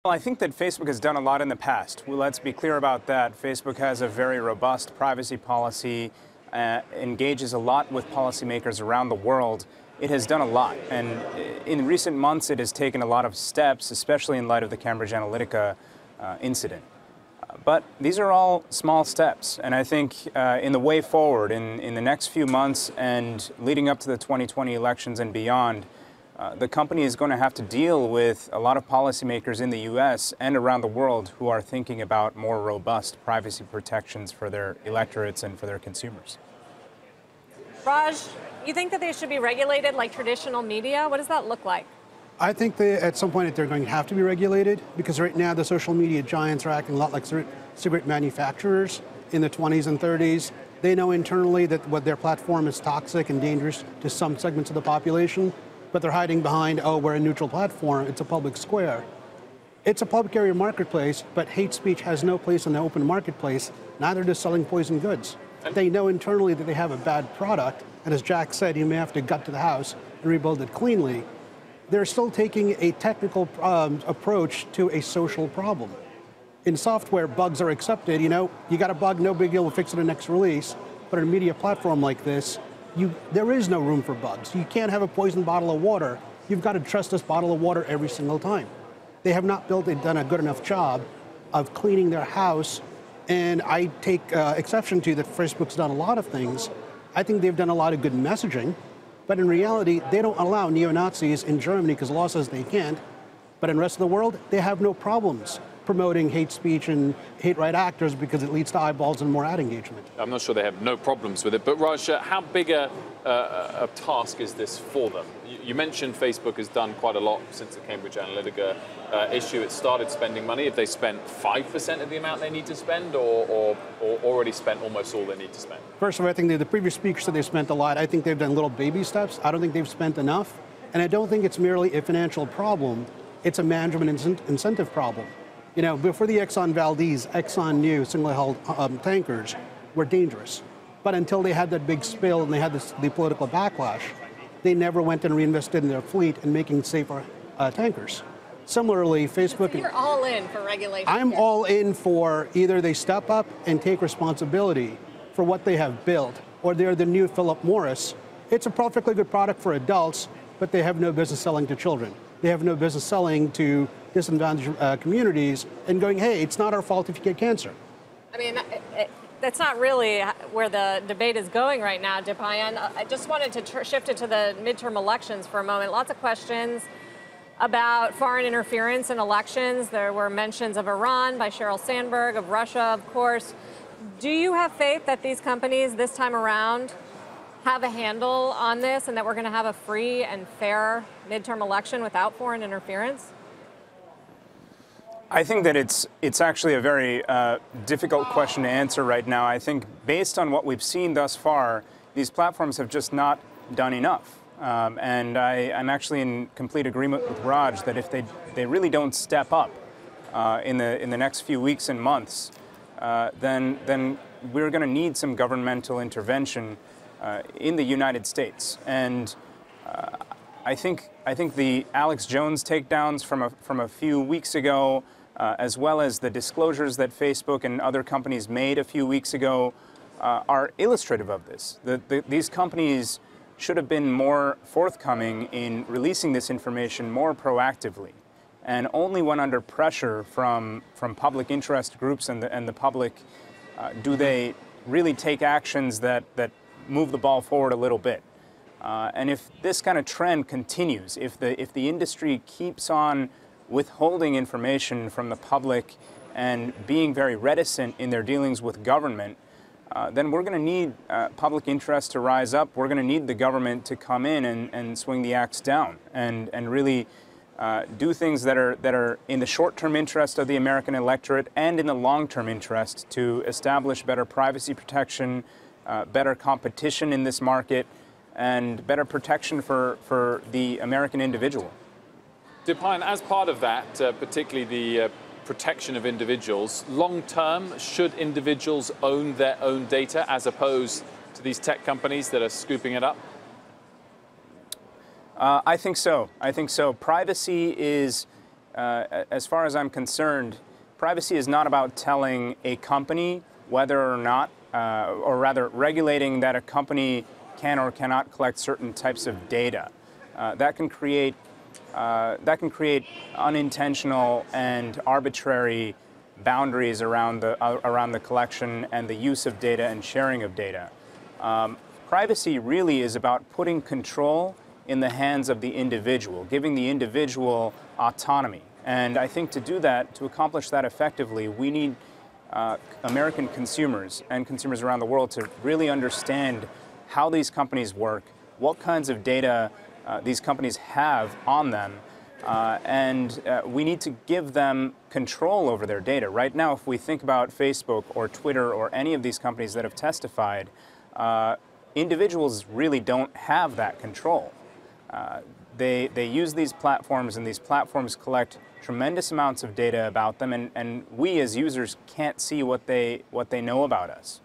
Well, I think that Facebook has done a lot in the past. Well, let's be clear about that. Facebook has a very robust privacy policy, engages a lot with policymakers around the world. It has done a lot, and in recent months it has taken a lot of steps, especially in light of the Cambridge Analytica incident. But these are all small steps, and I think in the way forward, in the next few months and leading up to the 2020 elections and beyond, the company is going to have to deal with a lot of policymakers in the U.S. and around the world who are thinking about more robust privacy protections for their electorates and for their consumers. Raj, you think that they should be regulated like traditional media? What does that look like? I think at some point they're going to have to be regulated, because right now the social media giants are acting a lot like cigarette manufacturers in the 20s and 30s. They know internally that what their platform is toxic and dangerous to some segments of the population, but they're hiding behind, oh, we're a neutral platform, it's a public square. It's a public area marketplace, but hate speech has no place in the open marketplace, neither does selling poison goods. They know internally that they have a bad product, and as Jack said, you may have to gut to the house and rebuild it cleanly. They're still taking a technical approach to a social problem. In software, bugs are accepted. You got a bug, no big deal, we'll fix it in the next release. But in a media platform like this, there is no room for bugs. You can't have a poisoned bottle of water. You've got to trust this bottle of water every single time. They have not done a good enough job of cleaning their house. And I take exception to that Facebook's done a lot of things. I think they've done a lot of good messaging. But in reality, they don't allow neo-Nazis in Germany because the law says they can't. But in the rest of the world, they have no problems promoting hate speech and hate right actors because it leads to eyeballs and more ad engagement. I'm not sure they have no problems with it, but Raj, how big a task is this for them? You mentioned Facebook has done quite a lot since the Cambridge Analytica issue. It started spending money. Have they spent 5% of the amount they need to spend, or already spent almost all they need to spend? First of all, I think the previous speaker said they've spent a lot. I think they've done little baby steps. I don't think they've spent enough. And I don't think it's merely a financial problem. It's a management incentive problem. Before the Exxon Valdez, Exxon knew single-hull tankers were dangerous. But until they had that big spill and they had the political backlash, they never went and reinvested in their fleet and making safer tankers. Similarly, Facebook... So you're all in for regulation. I'm all in for either they step up and take responsibility for what they have built, or they're the new Philip Morris. It's a perfectly good product for adults, but they have no business selling to children. They have no business selling to disadvantaged communities and going, hey, it's not our fault if you get cancer. I mean, that's not really where the debate is going right now, Dipayan. I just wanted to shift it to the midterm elections for a moment. Lots of questions about foreign interference in elections. There were mentions of Iran by Sheryl Sandberg, of Russia, of course. Do you have faith that these companies this time around have a handle on this and that we're going to have a free and fair midterm election without foreign interference? I think that it's actually a very difficult question to answer right now. I think based on what we've seen thus far, these platforms have just not done enough. And I'm actually in complete agreement with Raj that if they really don't step up in the next few weeks and months, then we're going to need some governmental intervention in the United States. And I think the Alex Jones takedowns from a few weeks ago, as well as the disclosures that Facebook and other companies made a few weeks ago, are illustrative of this. These companies should have been more forthcoming in releasing this information more proactively. And only when under pressure from public interest groups and the public do they really take actions that move the ball forward a little bit. And if this kind of trend continues, if the industry keeps on withholding information from the public and being very reticent in their dealings with government, then we're going to need public interest to rise up. We're going to need the government to come in and swing the axe down and really do things that are in the short-term interest of the American electorate and in the long-term interest to establish better privacy protection, better competition in this market, and better protection for the American individual. Dipayan, as part of that, particularly the protection of individuals, long-term, should individuals own their own data as opposed to these tech companies that are scooping it up? I think so. Privacy is as far as I'm concerned, privacy is not about telling a company whether or not, or rather regulating that a company can or cannot collect certain types of data. That can create unintentional and arbitrary boundaries around the collection and the use of data and sharing of data. Privacy really is about putting control in the hands of the individual, giving the individual autonomy. And I think to do that, to accomplish that effectively, we need American consumers and consumers around the world to really understand how these companies work, what kinds of data these companies have on them, and we need to give them control over their data. Right now, if we think about Facebook or Twitter or any of these companies that have testified, individuals really don't have that control. They use these platforms, and these platforms collect tremendous amounts of data about them, and we as users can't see what they know about us.